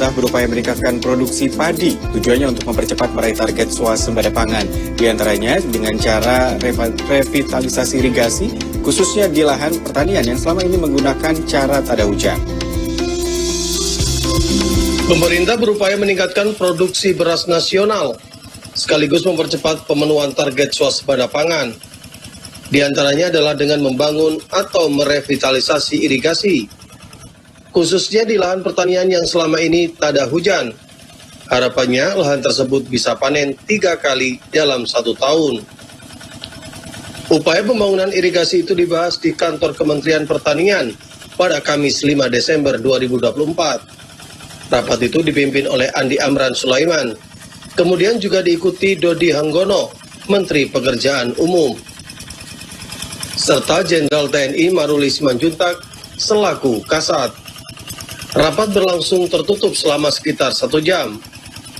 pemerintah berupaya meningkatkan produksi padi. Tujuannya untuk mempercepat meraih target swasembada pangan. Di antaranya dengan cara revitalisasi irigasi, khususnya di lahan pertanian yang selama ini menggunakan cara tada hujan. Pemerintah berupaya meningkatkan produksi beras nasional, sekaligus mempercepat pemenuhan target swasembada pangan. Di antaranya adalah dengan membangun atau merevitalisasi irigasi, khususnya di lahan pertanian yang selama ini tak ada hujan. Harapannya lahan tersebut bisa panen 3 kali dalam 1 tahun. Upaya pembangunan irigasi itu dibahas di kantor Kementerian Pertanian pada Kamis 5 Desember 2024. Rapat itu dipimpin oleh Andi Amran Sulaiman, kemudian juga diikuti Dodi Hanggono, Menteri Pekerjaan Umum, serta Jenderal TNI Maruli Simanjuntak selaku Kasat. Rapat berlangsung tertutup selama sekitar 1 jam.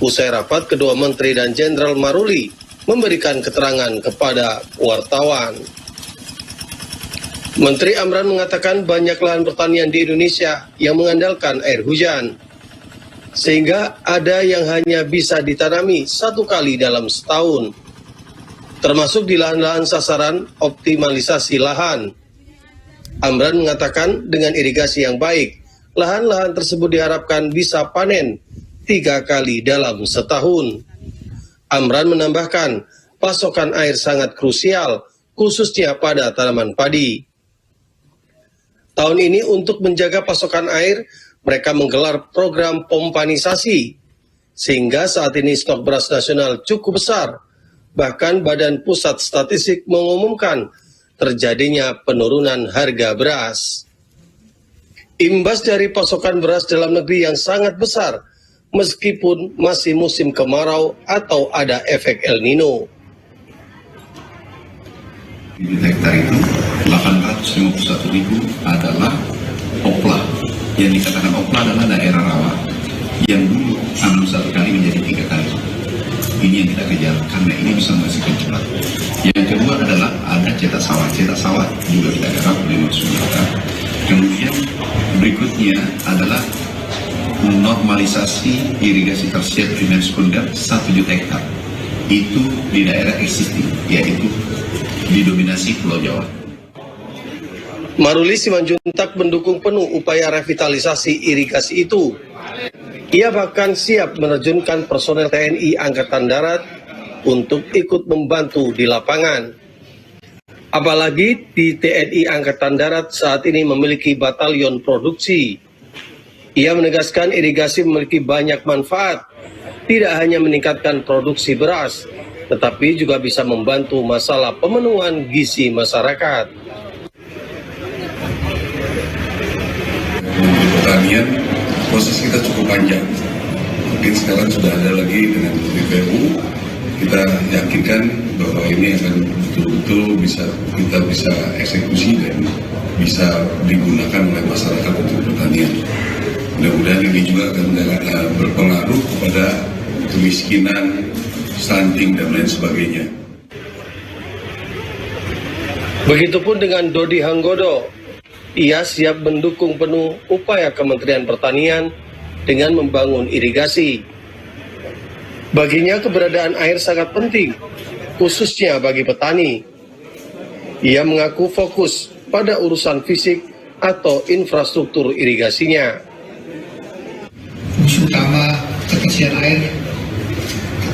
Usai rapat, kedua Menteri dan Jenderal Maruli memberikan keterangan kepada wartawan. Menteri Amran mengatakan banyak lahan pertanian di Indonesia yang mengandalkan air hujan, sehingga ada yang hanya bisa ditanami 1 kali dalam setahun, termasuk di lahan-lahan sasaran optimalisasi lahan. Amran mengatakan dengan irigasi yang baik, lahan-lahan tersebut diharapkan bisa panen 3 kali dalam setahun. Amran menambahkan, pasokan air sangat krusial, khususnya pada tanaman padi. Tahun ini untuk menjaga pasokan air, mereka menggelar program pompanisasi, sehingga saat ini stok beras nasional cukup besar. Bahkan Badan Pusat Statistik mengumumkan terjadinya penurunan harga beras. Imbas dari pasokan beras dalam negeri yang sangat besar, meskipun masih musim kemarau atau ada efek El Nino. Di hektar itu 851.000 adalah opla. Yang dikatakan opla adalah daerah rawa yang dulu tanam 1 kali menjadi 3 kali. Ini yang kita kejar karena ini bisa menghasilkan cepat. Yang kedua adalah ada cetak sawah juga kita garap 50 hektar. Kemudian berikutnya adalah normalisasi irigasi tersier primer sekunder 1 juta hektar. Itu di daerah existing, yaitu didominasi Pulau Jawa. Maruli Simanjuntak mendukung penuh upaya revitalisasi irigasi itu. Ia bahkan siap menerjunkan personel TNI Angkatan Darat untuk ikut membantu di lapangan. Apalagi di TNI Angkatan Darat saat ini memiliki batalion produksi. Ia menegaskan irigasi memiliki banyak manfaat, tidak hanya meningkatkan produksi beras, tetapi juga bisa membantu masalah pemenuhan gizi masyarakat. Pertanian, proses kita cukup panjang. Mungkin sekarang sudah ada lagi dengan BPU, kita yakinkan bahwa ini akan betul-betul kita bisa eksekusi dan bisa digunakan oleh masyarakat untuk pertanian. Mudah-mudahan ini juga akan berpengaruh kepada kemiskinan, stunting, dan lain sebagainya. Begitupun dengan Dodi Hanggono. Ia siap mendukung penuh upaya Kementerian Pertanian dengan membangun irigasi. Baginya keberadaan air sangat penting, khususnya bagi petani. Ia mengaku fokus pada urusan fisik atau infrastruktur irigasinya. Fungsi utama ketersediaan air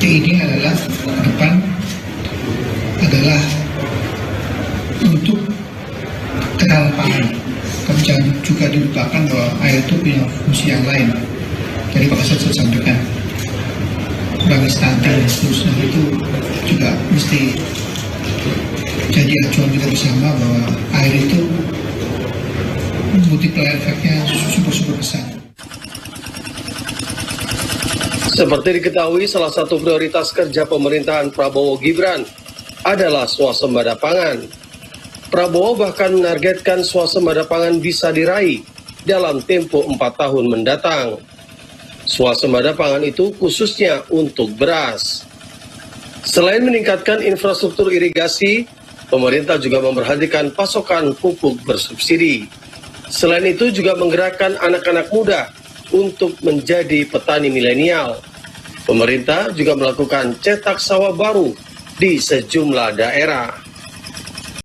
ini adalah ke depan adalah untuk ketahanan pangan. Tapi jangan juga dilupakan bahwa air itu punya fungsi yang lain. Jadi kalau saya sampaikan sebagai stunting dan seterusnya itu juga mesti jadi acuan kita bersama bahwa air itu multiplier efeknya super besar. Seperti diketahui, salah satu prioritas kerja pemerintahan Prabowo Gibran adalah swasembada pangan. Prabowo bahkan menargetkan swasembada pangan bisa diraih dalam tempo 4 tahun mendatang. Swasembada pangan itu khususnya untuk beras. Selain meningkatkan infrastruktur irigasi, pemerintah juga memperhatikan pasokan pupuk bersubsidi. Selain itu juga menggerakkan anak-anak muda untuk menjadi petani milenial. Pemerintah juga melakukan cetak sawah baru di sejumlah daerah.